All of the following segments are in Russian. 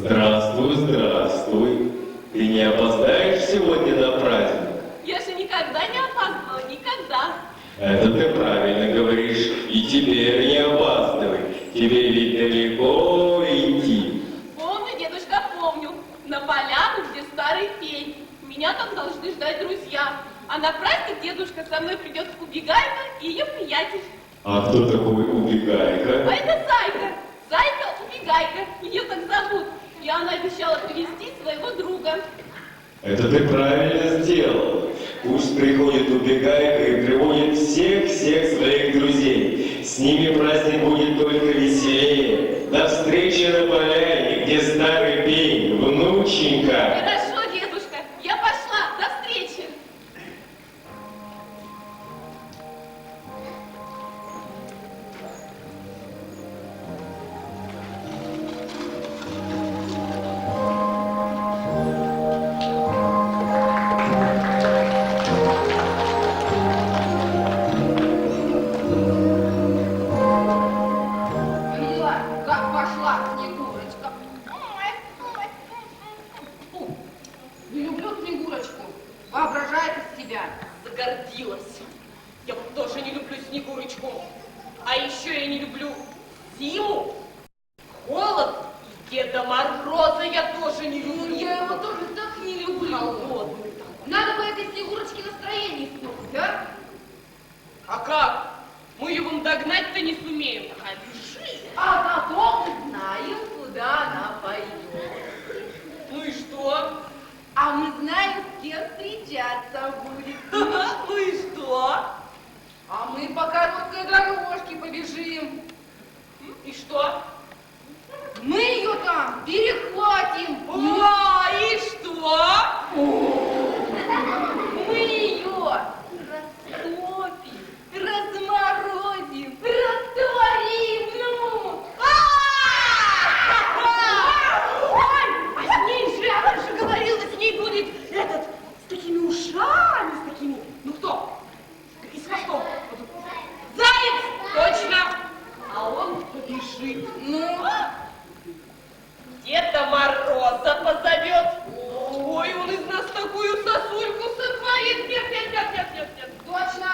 Здравствуй, здравствуй. Ты не опоздаешь сегодня на праздник? Я же никогда не опаздывала, никогда. Это ты правильно говоришь. И теперь не опаздывай. Тебе ведь далеко идти. Помню, дедушка, помню. На поляну, где старый пень. Меня там должны ждать друзья. А на праздник дедушка со мной придет Убегайка и ее приятель. А кто такой Убегайка? А это Зайка. Зайка Убегайка. Ее так зовут. И она обещала привезти своего друга. Это ты правильно сделал. Пусть приходит Убегайка и приводит всех своих друзей. С ними праздник будет только веселее. До встречи на поляне, где старый пень, внученька. Хорошо, дедушка, я пошла. До встречи. Загордилась. Я вот тоже не люблю Снегурочку. А еще я не люблю зиму, холод и Деда Мороза я тоже не люблю. Я его тоже так не люблю. Холодный. Надо бы этой Снегурочке настроение испортить, а? А как? Мы его догнать-то не сумеем. Такая бежит. А зато мы знаем, куда она пойдет. Ну и что? А мы знаем, с кем встречаться будет. Ну и что? А мы по короткой дорожке побежим. И что? Мы ее там перехватим. А, и что? Мы ее растопим, разморозим, растворим. Ну. А с ней же, она же говорила, с ней будет этот, с такими ушами, с такими, ну кто? Из хвостов. Заяц! Точно! А он побежит. Ну. Деда Мороза позовет. Ой, он из нас такую сосульку сотворит. Нет. Точно,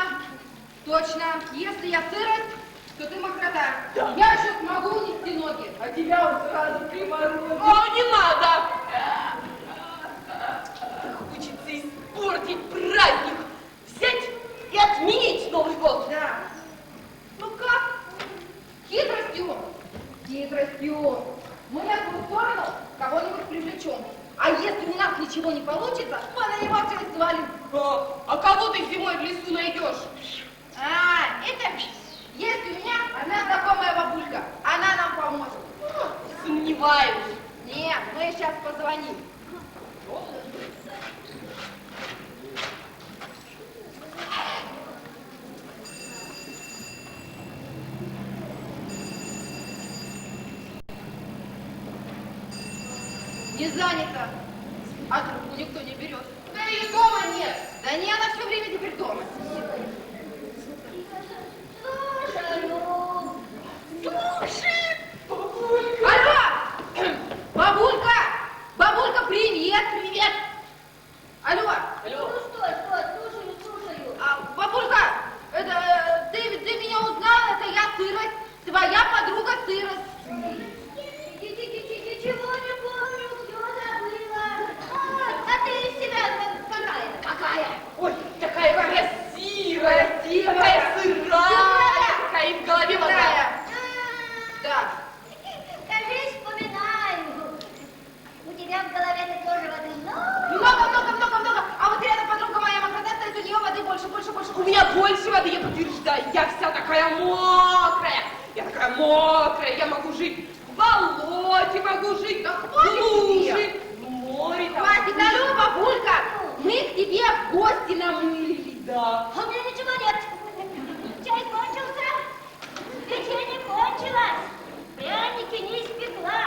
точно. Если я сырость, то ты мокрота. Да. Я еще смогу унести ноги, а тебя он сразу приморозит. О, не надо! Хочется испортить праздник, взять и отменить Новый год. Да. Ну как? Хитростью. Хитростью. Мы на свою сторону кого-нибудь привлечем. А если у нас ничего не получится, мы на него все свалим. А кого ты зимой в лесу найдешь? Это есть у меня одна знакомая бабулька. Она нам поможет. Сомневаюсь. Нет, мы сейчас позвоним. Не занято. А трубку никто не берет. Да ее дома нет. Да не, она все время теперь дома сидит. Слушай! Бабулька! Алло! Бабулька! Бабулька, привет! Привет! Алло! Алло. Ну что, слушаю. Бабулька, это ты меня узнала, это я Сырость, твоя подруга Сырость. Чего не помню, все забыла. А ты из себя какая? Какая? Ой, такая красивая, Красивая. такая сырая, такая и в голове вода. Да. Скажи, вспоминаю. У тебя в голове-то тоже воды много. Много. А вот рядом подруга моя мокрота стоит, у нее воды больше. У меня больше воды, я подтверждаю. Я вся такая мокрая. Я могу жить в болоте, могу жить Да в хватит луже, тебе. в море. там. Хватит, алло, бабулька, мы к тебе в гости намылились. Да. А у меня ничего нет. Чай кончился. Печенье кончилось. Пряники не испекла.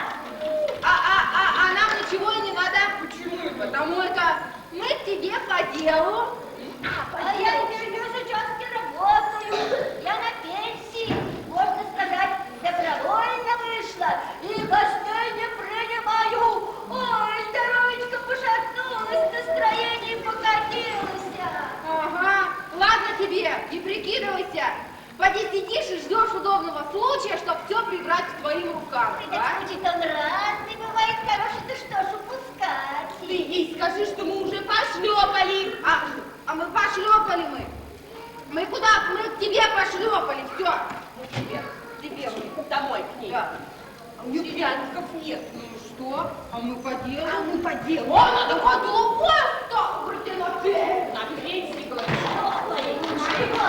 А нам ничего и не надо. Почему это? Потому это мы к тебе по делу. А я в участке работаю. Я на пенсии. Можно сказать, добровольно вышла. И гостей не принимаю. Этот случай он разный бывает, хороший, ты что ж упускать? Ты ей скажи, что мы уже пошлепали. А мы пошлепали мы. Мы куда? Мы к тебе пошлепали, все. Мы к тебе мы домой к ней. Да. А у нее пряников нет. Ну и что? А мы по делу? А мы по делу. О, она такая голубая, что? Говорит, на ты. На пенсии, говорит. Ой, ничего.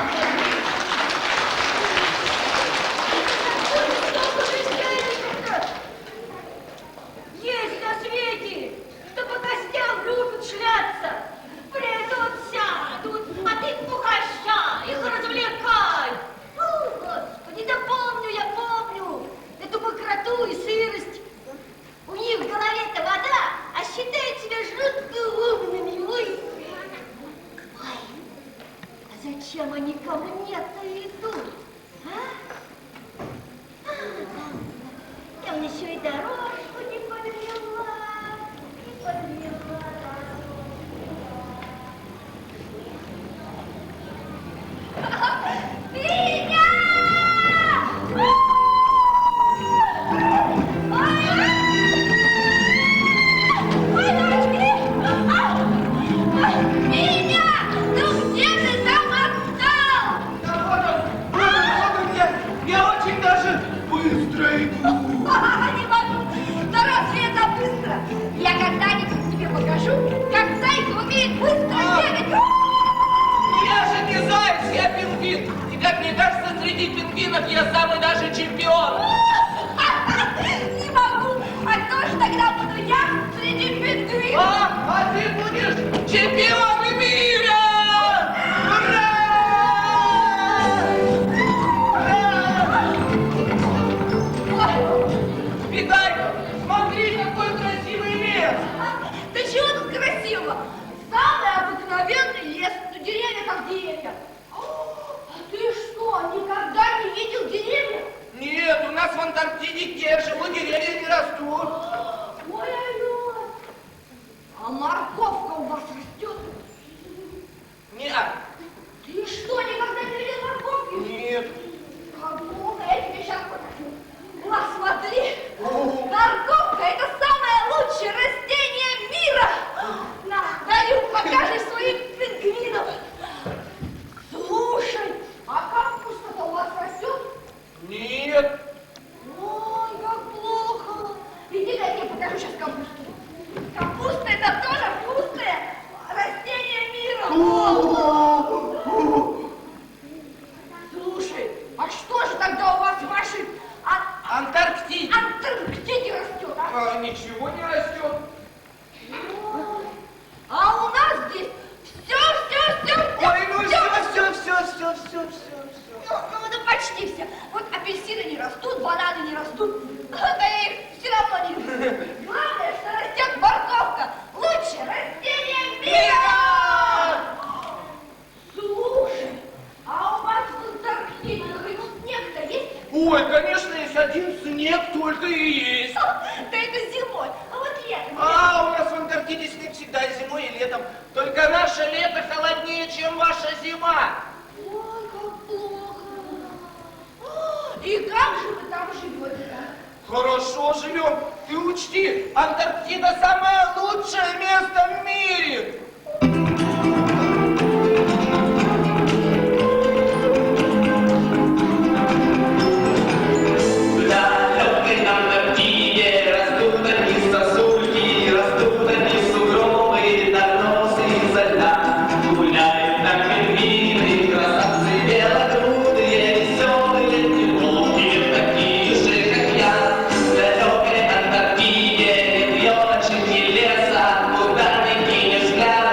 Есть на свете, что по гостям любят шляться. Придут, сядут, а ты угощай, их развлекай. О, Господи, да помню эту мокроту и сырость. У них в голове-то вода, а считают себя жутко умными. Ой, а зачем они ко мне-то идут? Я мне еще и дорожку не подвела, Виня! Ой, дочки! Виня! Ну где ты там отстал? Да вот он, я очень даже быстро иду. Не могу. Да разве это быстро? Я когда-нибудь тебе покажу, как зайка умеет быстро бегать. Я же не заяц, я пингвин. И как мне кажется, среди пингвинов я самый даже чемпион. Не могу. А кто же тогда буду я среди пингвинов? А ты будешь чемпионом мира! Ура! Питайка, смотри, какой красивый лес! Да чего тут красиво? Самый обыкновенный лес, но деревья как деревья. А ты что, никогда не видел деревья? Нет, у нас в Антарктиде, где я живу, деревья не растут. Ой-ой-ой. А морковка у вас растет? Нет. Ты что, никогда не видел морковки? Нет. Как много, я тебе сейчас покажу. На, смотри. Морковка — это самое лучшее растение мира. На, даю, покажи своим пингвинам. Слушай, а капуста-то у вас растет? Нет. Ой, как плохо. Иди, дай я покажу сейчас капусту. Капуста — это тоже вкусное растение мира. Слушай, а что же тогда у вас в вашей Антарктиде. Антарктиде растет, а? Ничего не растет. Ой, а у нас здесь все. Ой, ну все. Ну, почти все. Вот апельсины не растут, бананы не растут. Да я их все равно не люблю. Главное, что растет морковка. Лучшее растение мира! Слушай, а у вас в Антарктиде хоть снег-то есть? Ой, конечно, есть один снег только и есть. Да это зимой, а вот летом. А, у нас в Антарктиде снег всегда и зимой, и летом. Только наше лето холоднее, чем ваша зима. Ой, как плохо. И как же вы там живете? Хорошо живем. Ты учти, Антарктида самое лучшее место в мире. Леса, куда ни кинешь взгляд,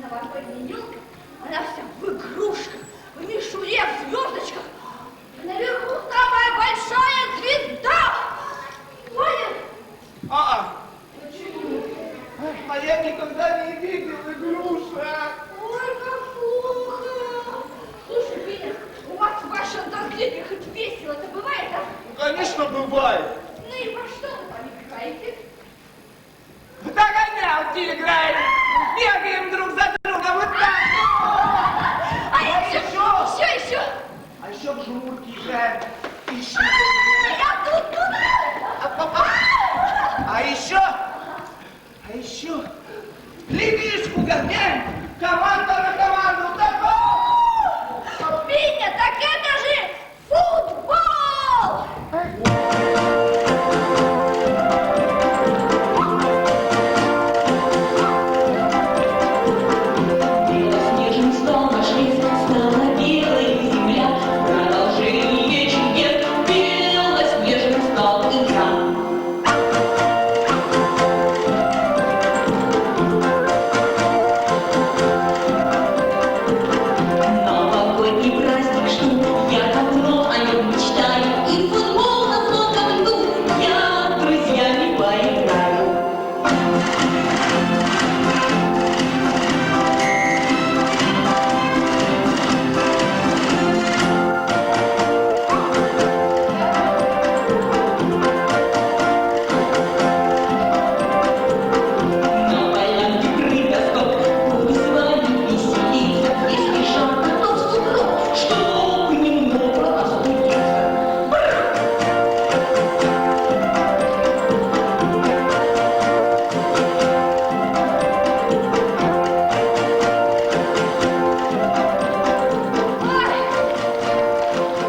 новогодняя елка, она вся в игрушках, в мишуре, в звездочках. Наверху самая большая звезда. Понял? Почему? А я никогда не видел игрушек. Ой, как плохо. Слушай, Петя, у вас в вашем дозлепе хоть весело это бывает, а? Ну, конечно, бывает. Ну и во что вы там играете? В догонялки играем. Бегаем друг за другом вот так. А еще. А еще в жмурки играем. Я тут туда. А еще лягушку гоняем. Команда на команду. Такой. Петя, так это же футбол! Белоснежным стал наш лес, стала белой земля. Продолжение чудес, белоснежным стал игра. Новогодний праздник жду, я давно о нем мечтаю. И в футбол на звонком льду я с друзьями поиграю. На полянке прыгоскок, буду с вами веселиться. Если жарко, то в сугроб, чтоб немного остудиться.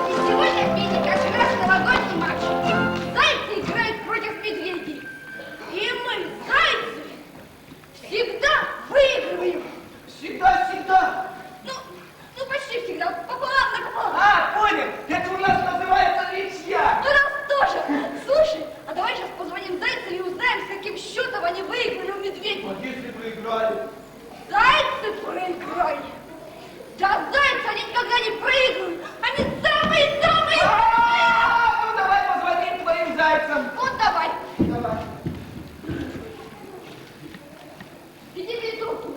И сегодня, Петя, каждый раз новогодний матч. Зайцы играют против медведей. И мы, зайцы, всегда выигрываем. Всегда. Ну почти всегда, пополам на пополам. А, понял. Это у нас называется ничья. У нас тоже. Слушай, а давай сейчас позвоним зайцам и узнаем, с каким счетом они выиграли у медведей. А если проиграли? Зайцы проиграли. Да зайцы, они никогда не проигрывают. Они самые-самые. Ну давай позвоним твоим зайцам. Вот давай. Давай. Иди бери трубку.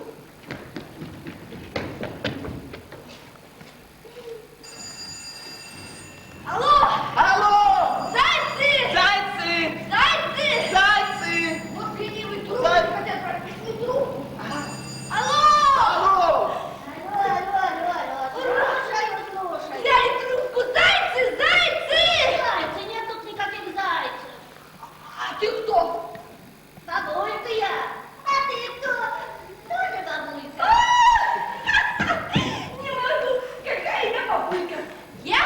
Алло! Алло! Зайцы! Зайцы! Зайцы! Зайцы! Вот ленивый трубку Зайцы! хотят брать, пришли трубку. Алло! Алло! Слушай! Взяли трубку, зайцы, зайцы! Зайцы, нет тут никаких зайцев. А ты кто? Бабулька я. А ты кто? Тоже бабулька. Не могу! Какая я бабулька? Я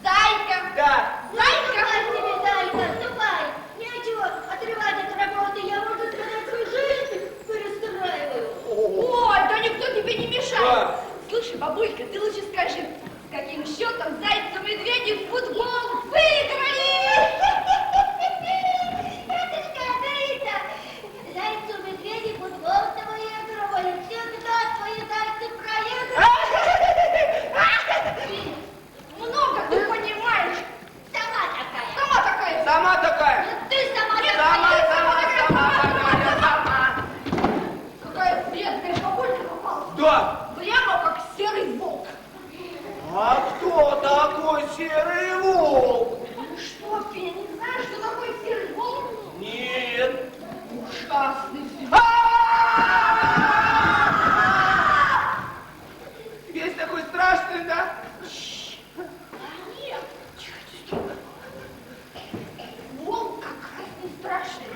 зайка! Да! Зайка! Ступай тебе, зайка, ступай. Нечего отрывать от работы. Я, можно сказать, свою жизнь перестраиваю. Ой, да никто тебе не мешает. Да. Слушай, бабулька, ты лучше скажи, с каким счетом зайцы медведи в футбол выиграли? Матушка, Таиса, зайцу, медведи, футбол с тобой игрывали. Всегда твои зайцы проигрывали. Много ты понимаешь. Сама такая. Сама такая. Сама такая! Нет, ты сама такая. Сама! Какая вредная бабулька попалась. Да! Прямо как серый волк. А кто такой серый волк? Что, ты не знаешь, что такое серый волк? Нет! Ужасный зверь. Весь такой страшный, да? Нет. Волк как раз не страшный.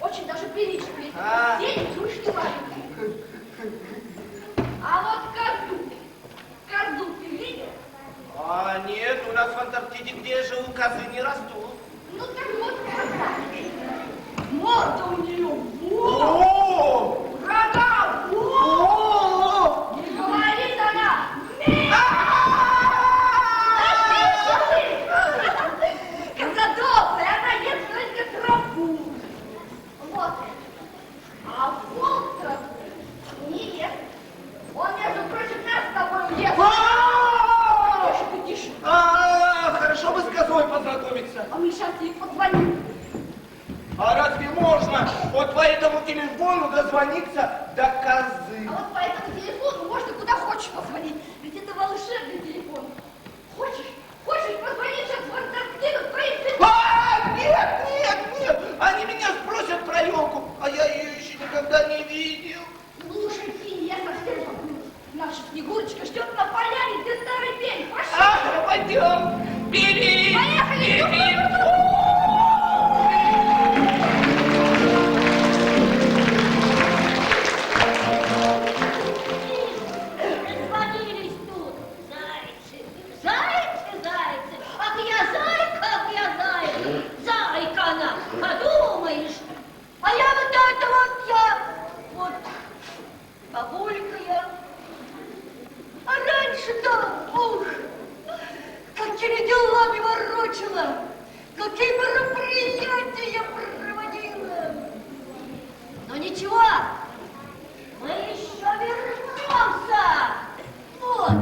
Очень даже приличный. А. Сидит, слышь, не маленький. А вот козу ты видел? А нет, у нас в Антарктиде, где же у козы не растут. Ну так вот как раз. Морда у нее вот, О! рога вот. О! Не говорит она. Коза добрая, она ест только траву. Вот. А волк траву не ест. по этому телефону дозвониться до козы. А вот по этому телефону можно куда хочешь позвонить. Ведь это волшебный телефон. Хочешь позвонить сейчас в Антарктиду, в твоих Нет! Они меня спросят про елку, а я ее еще никогда не видел. Слушай, Финни, я совсем забыла. Наша Снегурочка ждет на поляне, где старый пень. Пошли! Пойдем! Бери! Поехали! Развалились тут, зайцы. Ах, я зайка она, подумаешь. А я вот бабулька я. А раньше-то, ух, какими делами ворочала, какие мероприятия я проводила. Но ничего, мы еще вернемся. Вот.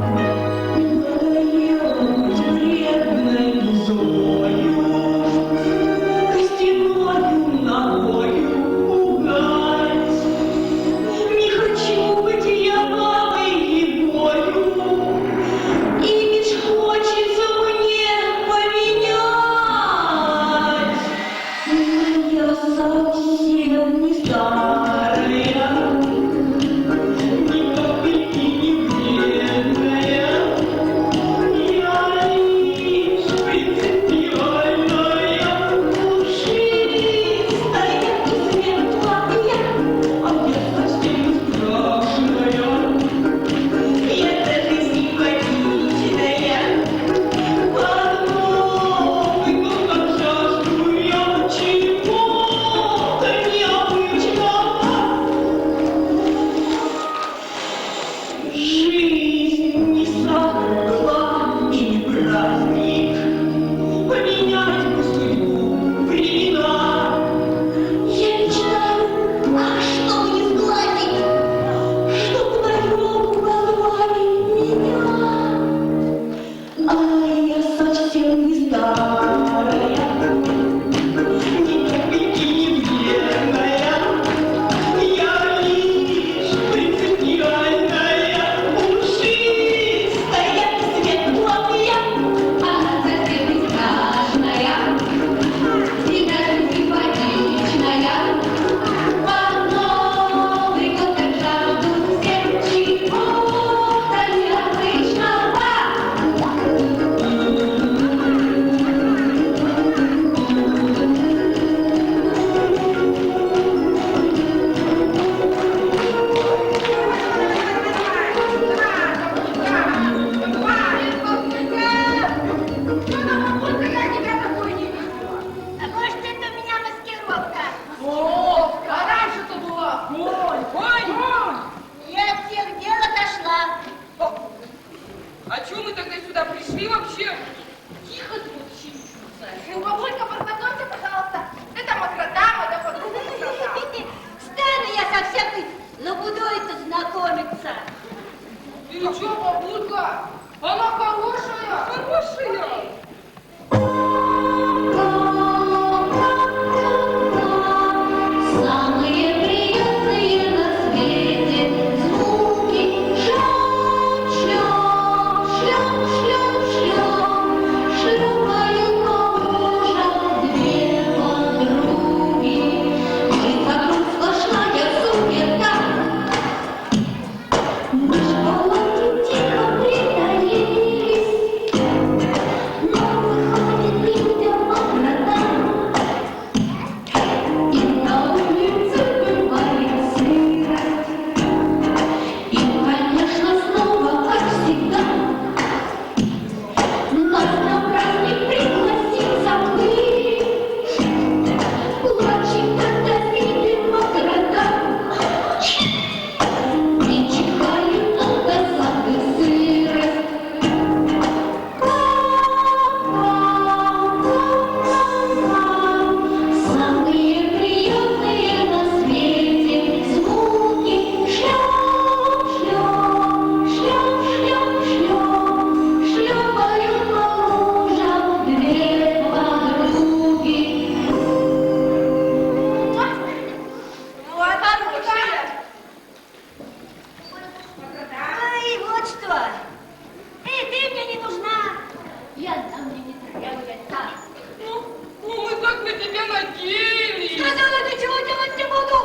тебе надели. Сказала, ничего делать не буду.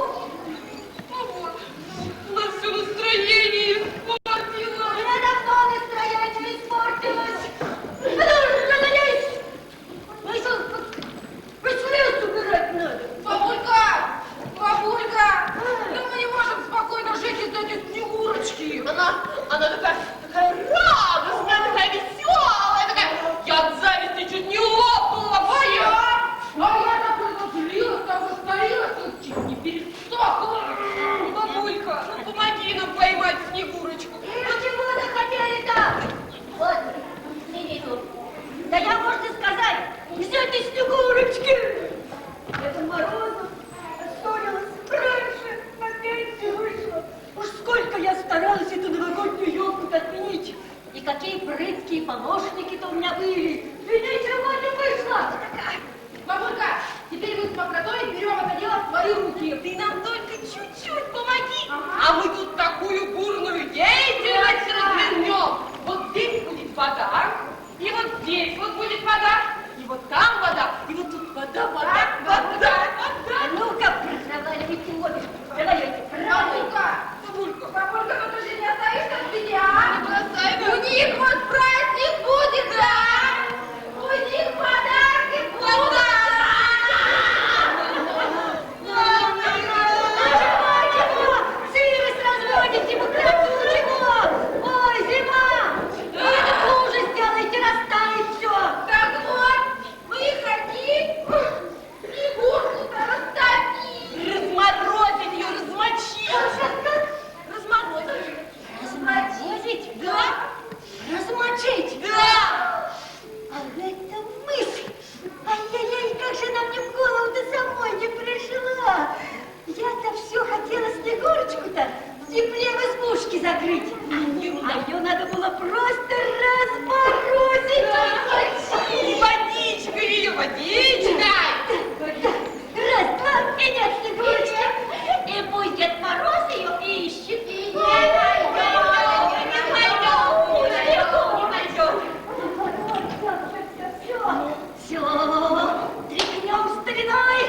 Ну вот, у нас все настроение испортило. Я давно настроение испортилось. Надеюсь, лес убирать надо. Бабулька! Бабулька! Да мы не можем спокойно жить из этой Снегурочки. Она такая радостная, такая веселая, такая. Я от зависти чуть не лопнула вообще. А я так разозлилась, так воспалилась, вот чуть не пересохла. Бабулька, ну помоги нам поймать Снегурочку. Чего захотели-то? Вот, сиди тут. Да я, можно сказать, из этой Снегурочки. Дедом Морозом ссорилась раньше, на пенсию вышла. Уж сколько я старалась эту новогоднюю елку отменить. И какие прыткие помощники-то у меня были. И ничего не вышло. Бабулька, теперь мы с Мокротой берем это дело в свои руки. Ты нам только чуть-чуть помоги, Ага. а мы тут такую бурную деятельность развернем. Вот здесь будет вода, и вот здесь вот будет вода, и вот там вода, и вот тут вода, вода, вода. А ну-ка, проваливайте обе. Проваливайте, проваливайте. Бабулька, бабулька, ну ты же не оставишь нас в беде, а? Не бросай нас. У них вот праздник будет, да? У них подарки будут. Сырость разводите, вы красу чего? Ой, зима! Вы это хуже сделаете, растает все. Так вот, мы хотим Снегурку-то растопить. Разморозить ее, размочить. Разморозить. Разморозить? Да? Размочить? Да. А это мысль! Ай-яй-яй, как же нам не в голову-то самой не пришла! Я-то все хотела Снегурочку-то в тепле в избушке закрыть. А ее надо было просто разморозить. Водичка ее, водичка. Раз, два, и нет Снегурочки. И пусть Дед Мороз ее ищет. И не найдет. Все, тряхнем стариной.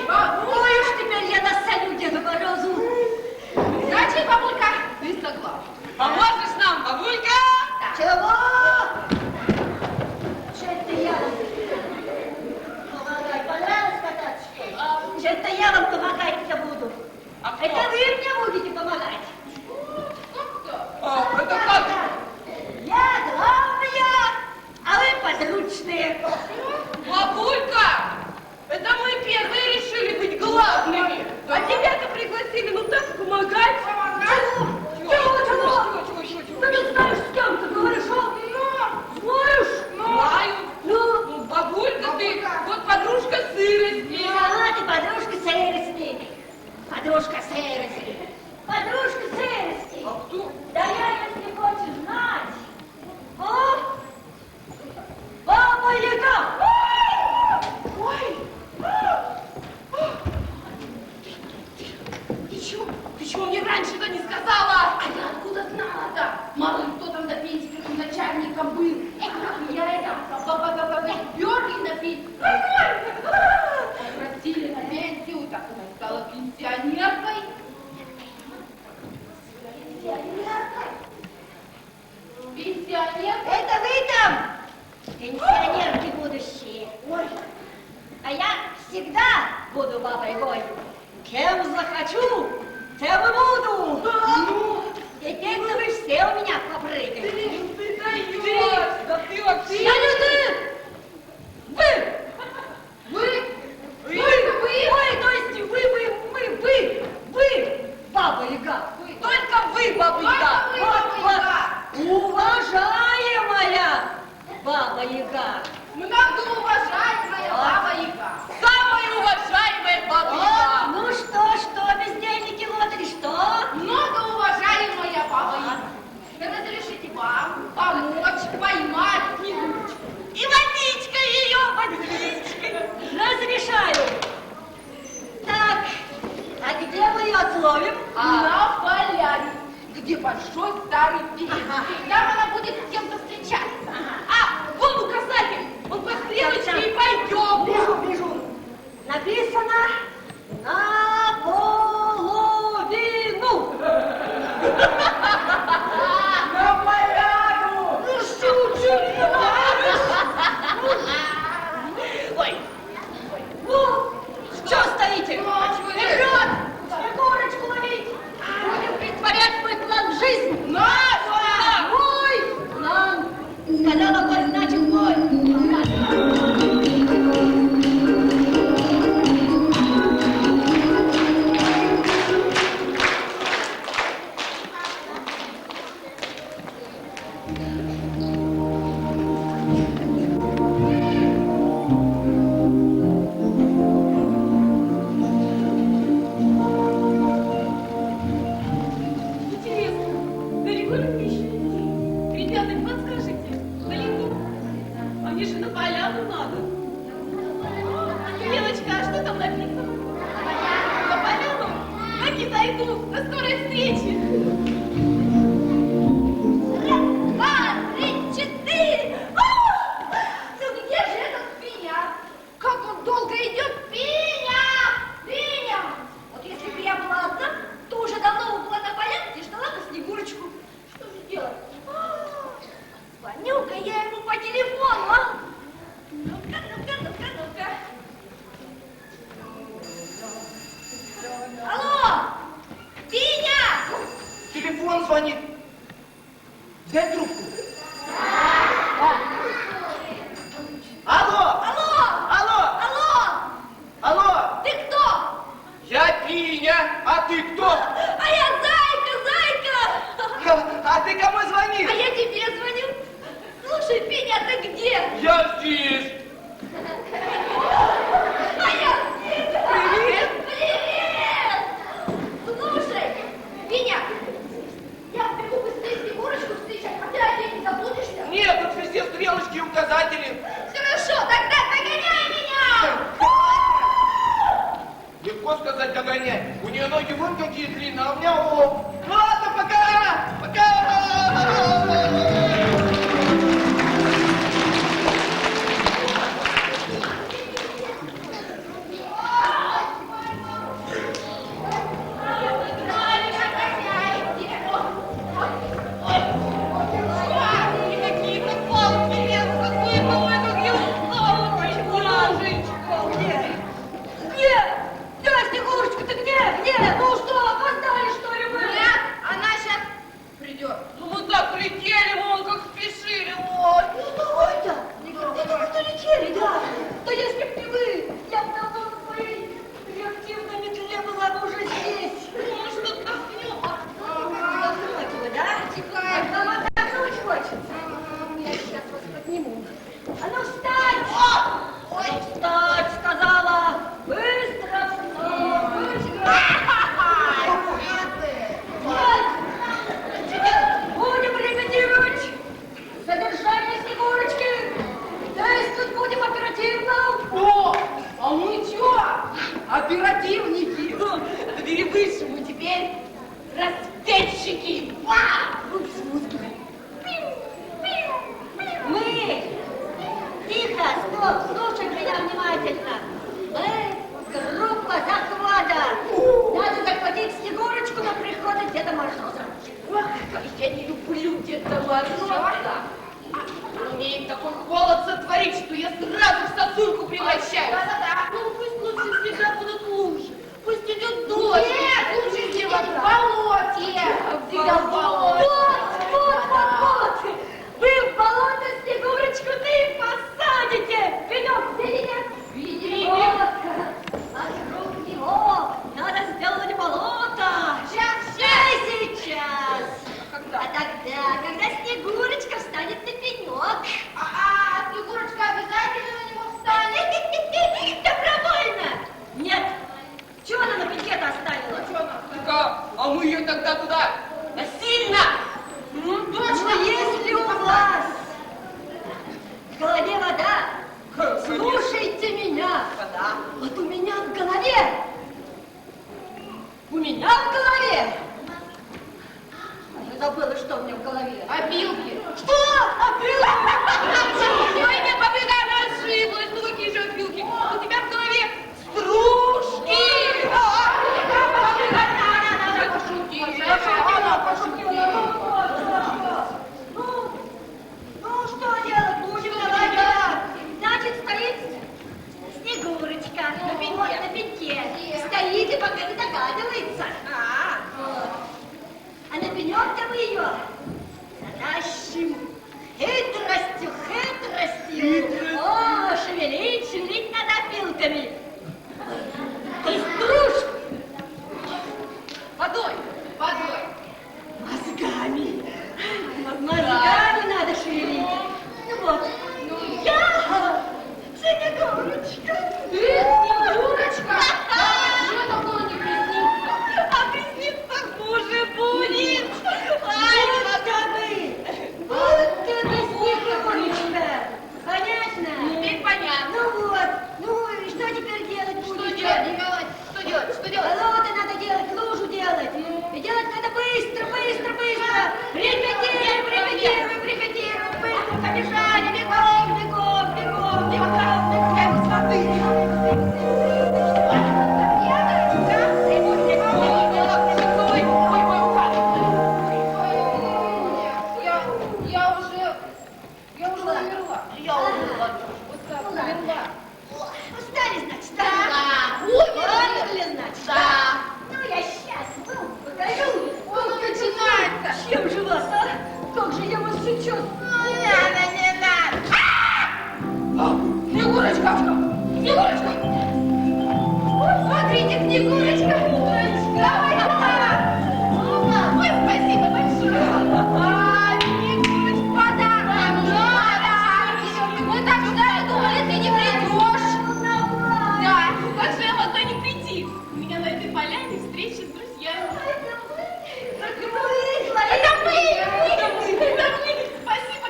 Ой уж теперь я насолю Деду Морозу. Значит, бабулька, ты согласна? Поможешь нам, бабулька? Чего? Что-то я вам помогать. Понравилось кататься, что ли? Что-то я вам помогать-то буду. А кто? Это вы мне будете помогать. Это как? Я главная, а вы подручные. Бабулька, это мы первые решили быть главными. А тебя-то пригласили, ну так помогать. Чего? Ты не знаешь, с кем ты говоришь, а? Знаешь? Знаю. Ну? Ну, бабулька, ты вот подружка сырости. Вот и подружка сырости. Подружка сырости. Подружка сырости. А кто? Да я, если хочешь знать. О! Баба Яга! Ой! Ты чего мне раньше-то не сказала? А я откуда знала-то? Мало ли кто там на пенсии каким начальником был. Я это перли на пенсию. Простили на пенсию, так она стала пенсионеркой. Пенсионеркой? Это вы там, пенсионерки будущие. Ой, А я всегда буду бабой Гой. Кем захочу, тем и буду. Ну, теперь-то вы все у меня попрыгаете. Ты даешь. Да ты вообще... Я не ты! Вы! вы? Только вы! Ой, то есть вы, Баба Яга. Только вы, бабулька. Уважаемая Баба Яга. Многоуважаемая Баба Яга. Самая уважаемая бабулька. Ну что, бездельники лодыри, что? Многоуважаемая Баба Яга. Разрешите вам помочь поймать Снегурочку. И водичка ее, водичка. Разрешаю. Так, а где мы ее отловим? На поляне, где большой старый пень. Там она будет с кем-то встречаться. А, вон указатель. Он по стрелочке и пойдем. Бежу. Написано Интересно, далеко ли мне еще идти? Ребята, подскажите, далеко? А мне же на поляну надо. Милочка, а что там написано? На поляну? Так и дойду. До скорой встречи. Раз, два, три, четыре. Ну где же этот Пиня? Как он долго идет? Пиня! Пиня! Вот если бы я была одна, то уже давно бы была на полянке и ждала бы Снегурочку. Что же делать? Звоню-ка я ему по телефону, а? Ну-ка, ну-ка, ну-ка, ну-ка. Алло! Пиня! Телефон звонит. Дай трубку. Алло! Алло! Алло! Алло! Алло! Ты кто? Я Пиня, а ты кто? А я Зайка! А ты кому звонишь? А я тебе звоню. Слушай, Пиня, ты где? Я здесь. А я здесь. Привет! Привет! Слушай, Пиня, я бегу быстрее Снегурочку встречать, а ты опять не заблудишься? Нет, тут везде стрелочки и указатели. Хорошо, тогда догоняй меня! Легко сказать догонять. У нее ноги вон какие длинные, а у меня о. Ну ладно, пока! Пока! Какие-то палки лезут, какой-то мой, как я устала, божечка. Нет! Да, Снегурочка, ты где? Где? Ну что, опоздали, что ли, мы? Нет, она сейчас придет. Ну мы так летели, мы как спешили, вот. Ну давай-то! Никуда не летели, да? Да если б не вы, я бы давно в своей реактивной метле была бы уже здесь. Ну что отдохнем, Отдохнуть вы, да? А вам отдохнуть хочется? Я сейчас вас подниму. А ну встать! Ой, Встать, сказала! Быстро встать! Быстро! Будем репетировать содержание Снегурочки. Действовать будем оперативно. О, а мы чё? Оперативники. Бери выше, мы теперь распетчики. Мы! Тихо, стоп, слушай меня внимательно. Мы группа захвата. Надо захватить Снегурочку на приходе Деда Мороза. Ох, как я не люблю Деда Мороза. Умеет такой холод сотворить, что я сразу в сосульку превращаюсь. Да-да-да. Ну пусть лучше всегда будут лужи. Пусть идет дождь. Нет, лучше сидеть сделать в болоте. Вот! Вы в болото Снегурочку ты посадите! Вперед, видите? Видели? Вот! Вокруг него надо сделать болото! Сейчас! Когда? А когда Снегурочка встанет на пенек. А Снегурочка обязательно на него встанет? Добровольно! Нет! Чего она на пеньке-то оставила? А мы ее тогда туда насильно. Ну, точно. Но если у вас в голове вода, слушайте меня. Вода. Вот у меня в голове. У меня в голове. Я забыла, что у меня в голове. Опилки. Что? Опилки? Ой, не побегай, ошиблась. Ну какие же опилки? У тебя в голове стружки. Ну, что делать будем? Давай так. Значит, стоит Снегурочка на пеньке. Вот, на пеньке. Стоит и пока не догадывается. Вот. А на пенек-то мы ее затащим. Хитростью. О, шевелить надо опилками. И стружку. Водой. Водой. Мозгами. Мозгами вот, я, Снегурочка. Снегурочка! Что такое не приснится? А приснится хуже будет. Вот ты, Снегурочка. Понятно? Теперь понятно. Ну вот, ну и что теперь делать будешь? Что делать? Что делать? Что делать? Болото надо делать, лужу делать. И делать надо быстро, быстро, быстро. Репетируем, репетируем, репетируем. Быстро побежали, бегом, бегом, бегом, бегом, бегом. Смотри. Я уже умерла. Я умерла. Вот так, умерла. Устали, значит, да? Да. Умерли, значит, Да. Ну, я сейчас вам покажу. Он начинается. Чем же вас, а? Как же я вас сейчас... Не надо, не надо. Снегурочка! Снегурочка! Смотрите, Снегурочка! Давай, давай. Ой, спасибо большое. Снегурочка, подарок. Мы так ждали, думали, ты не придешь. Да, как же я могла не прийти? У меня на этой поляне встреча с друзьями. Это мы. Спасибо,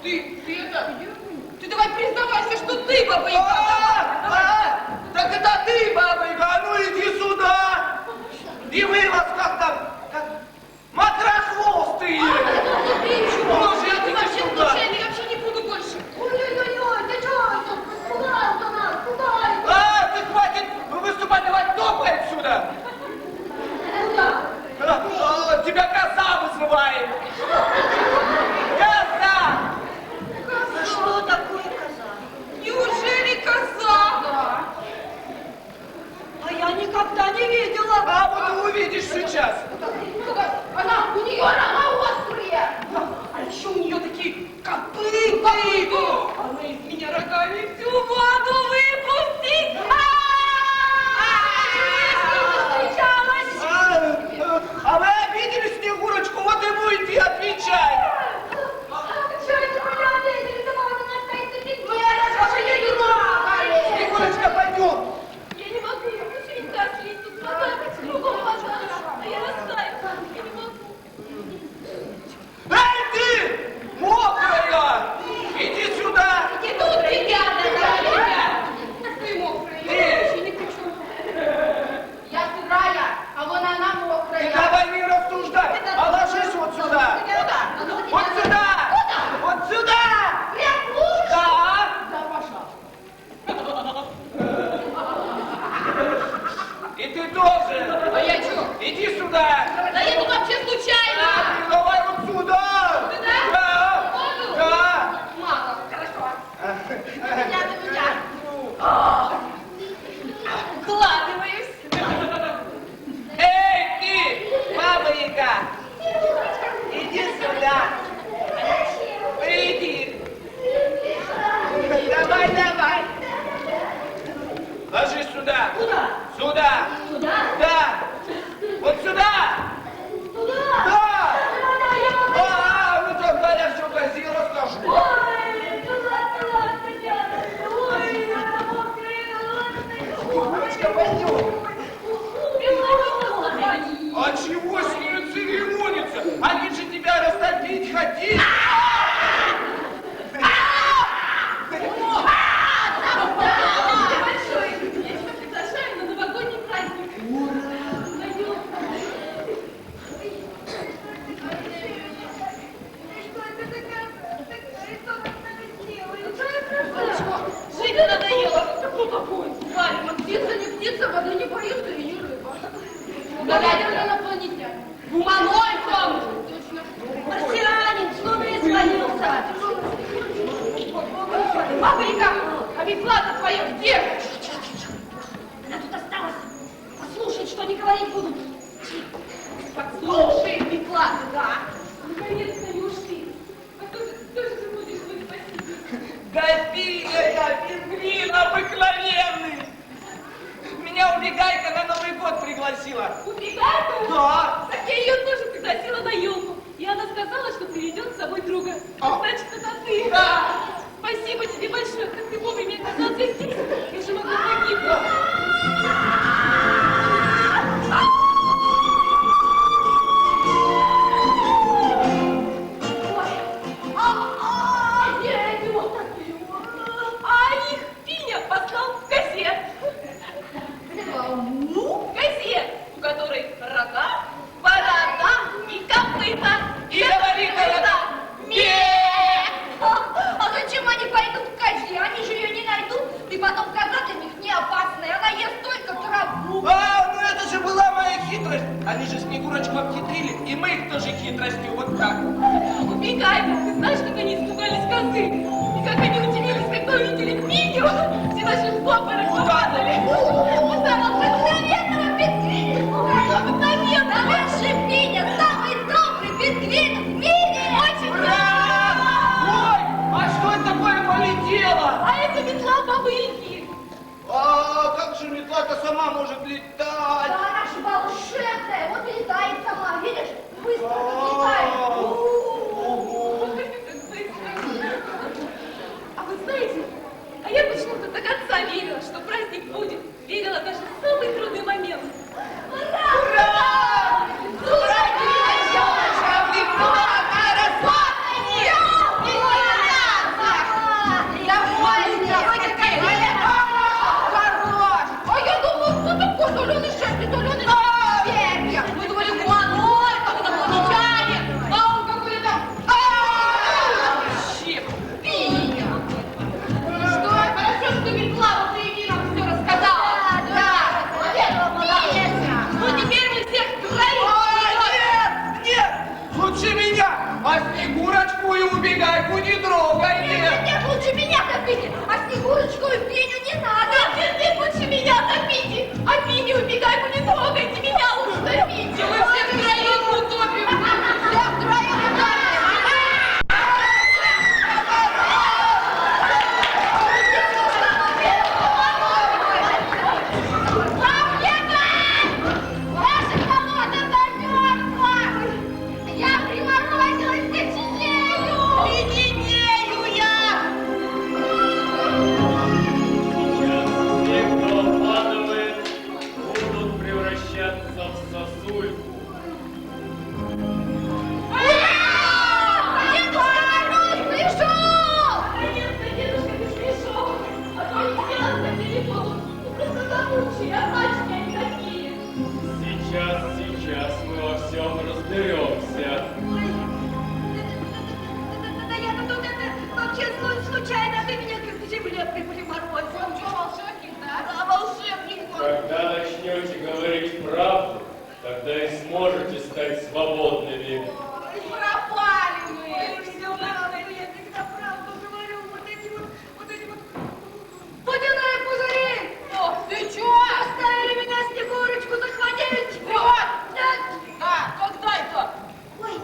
Ты давай признавайся, что ты Баба Яга. Так это ты, Баба Яга, а ну иди сюда! И вырос как там, как макрохвостые! Ну же, Ты иди вообще в сюда! душе, я вообще не буду больше. Ой-ой-ой, ты что? Пугал-то нас, пугал. А, ты хватит выступать, давай топай отсюда! Куда? Тебя коза вызывает! Коза! А что такое коза? Неужели коза? Да. А я никогда не видела. А вот увидишь сейчас! Она, у нее рога острые. А еще у нее такие копыты. Она из меня рогами всю воду выпустит. А вы обидели Снегурочку, вот и будете отвечать! Что это вы не ответили? Да мама нас стоит на пикнике. Снегурочка, пойдем! Я не могу, я хочу не слезть, тут вода, кругом вода, а я растаю, я не могу. Эй, ты! Мокрая! Иди сюда! И тут ребята. Ты мокрый, я вообще не хочу. Я сырая, а вон она Ты мокрая. давай не рассуждай, а ложись вот сюда! Куда? Вот сюда! Вот сюда! Да! Да, пошла. И ты тоже! А я что? Иди сюда! Да я тут вообще случайно. Ты давай вот сюда! Сюда? Да! Воду? Да! Мало, хорошо. Меня. Укладываюсь. Эй, ты, Баба Яга! Иди сюда! Приди! Давай, давай! Ложись сюда! Куда? Сюда! Туда? Да! Вот сюда! Туда? Да! Да, я могу. Ну тогда я все козе расскажу. Ой, ну ладно, дядя. Ой, я мокрая, Снегурочка, пойдем. ладно. А чего с ними церемониться? Они же тебя растопить хотели. Большой, я тебя приглашаю на новогодний праздник. Пойдем. Жить надоело. Кто такой? Варя, вот птица не птица, воды не боится и не рыба. Угадайте, он инопланетянин. Гуманоид он! Точно. Марсианин, снова извалился. Баба Яга, а ведь плата твоя где? Она тут осталась. Послушай, что не говорить будут. Подслушай, Пеклата, да? Наконец-то они ушли. А кто же ты будешь быть спасибо? Да пингвин обыкновенный. Меня убегайка на Новый год пригласила. Убегай-ка? Да. Так я ее тоже пригласила на елку. И она сказала, что приведет с собой друга. Значит, это ты. Да. Спасибо тебе большое, как ты вовремя оказался здесь. Я же могла погибнуть. А их Финя послал в газет. Ну, газет, у которой рога, борода и копыта. И говорит она, А зачем они пойдут к козе? Они же ее не найдут. И потом коза для них не опасная. Она ест только траву. ну это же была моя хитрость. Они же Снегурочку обхитрили, и мы их тоже хитростью вот так. Убегай, ты знаешь, как они испугались косы? И как они удивились, когда увидели Финю? Все наши стопоры попадали. Самого обыкновенного пингвина. Обыкновенно. Лучше Финя, самый добрый пингвин в мире. Очень Ой, а что это такое полетело? А это метла Бабы Яги. А как же метла-то сама может летать? Да она же волшебная. Вот и летает сама. Видишь? Быстро как летает. А вы знаете, а я почему-то до конца верила, что праздник будет. Верила даже в самый трудный момент. Ура! Слушайте, Елочка, вы кто такая распахнет? убегайку не трогайте. Нет, лучше меня топите, а Снегурочку и Пеню не надо. Нет, лучше меня топите, а Пеню и Бегайку не трогайте, меня лучше топите. Мы все втроем утопим. Все втроем утопим. Ваша колода замерзла! Я приморозилась, коченею! Леденею я! Сейчас все, кто обманывает, будут превращаться в сосульку. Дедушка Мороз пришел! Наконец-то Дедушка ты пришел! А то не села по телефону. Просто замучили, а мальчики они такие. Сейчас мы во всем разберемся. Ой, да я тут это вообще случайно ты меня как к земле приморозил. Он что, волшебник, да? Да, волшебник. Когда начнете говорить правду, тогда и сможете стать свободными. Ой, пропали мы. Ой, все правда, я всегда правду говорю. Вот эти вот водяные пузыри. О, ты чё? Оставили меня Снегурочку захватить. Вот. Да. А, когда это? Ой,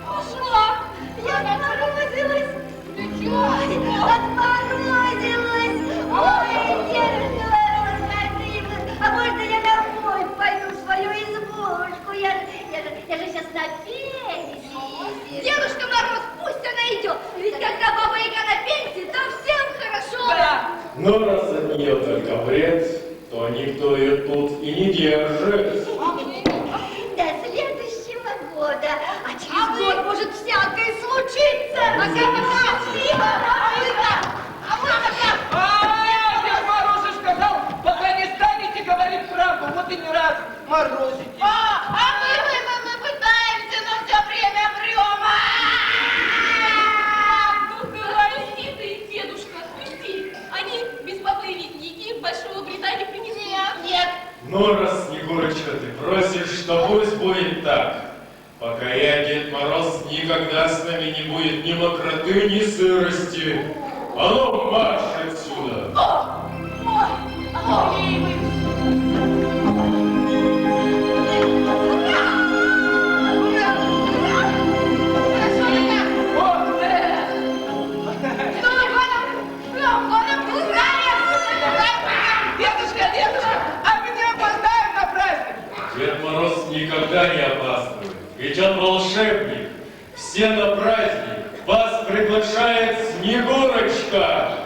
ушла. Я отморозилась. Ты чё? Отморозилась. Ой, дедушка Мороз, спасибо. А можно я домой пойду в свою избушку? Я же сейчас на пенсии. Дедушка Мороз, пусть она идет. Ведь когда Баба Яга на пенсии, то всем хорошо. Да. Но раз от нее только вред, то никто ее тут и не держит. До следующего года. А через год может всякое случиться. Пока-пока. Дед Мороз же сказал, пока не станете говорить правду, вот и не раз морозите. Мы пытаемся, но все время врем. Ну, пусти ты, дедушка, пусти. Они без папы ведь не в Большую Британию принесут. Нет. Ну, раз, Снегурочка, ты просишь, что пусть будет так. Пока я, Дед Мороз, никогда с нами не будет ни мокроты, ни сырости. А ну, марш отсюда! Дедушка, а мы не опоздаем на праздник? Дед Мороз никогда не опаздывает, ведь он волшебник. Все на праздник. Вас приглашает Снегурочка.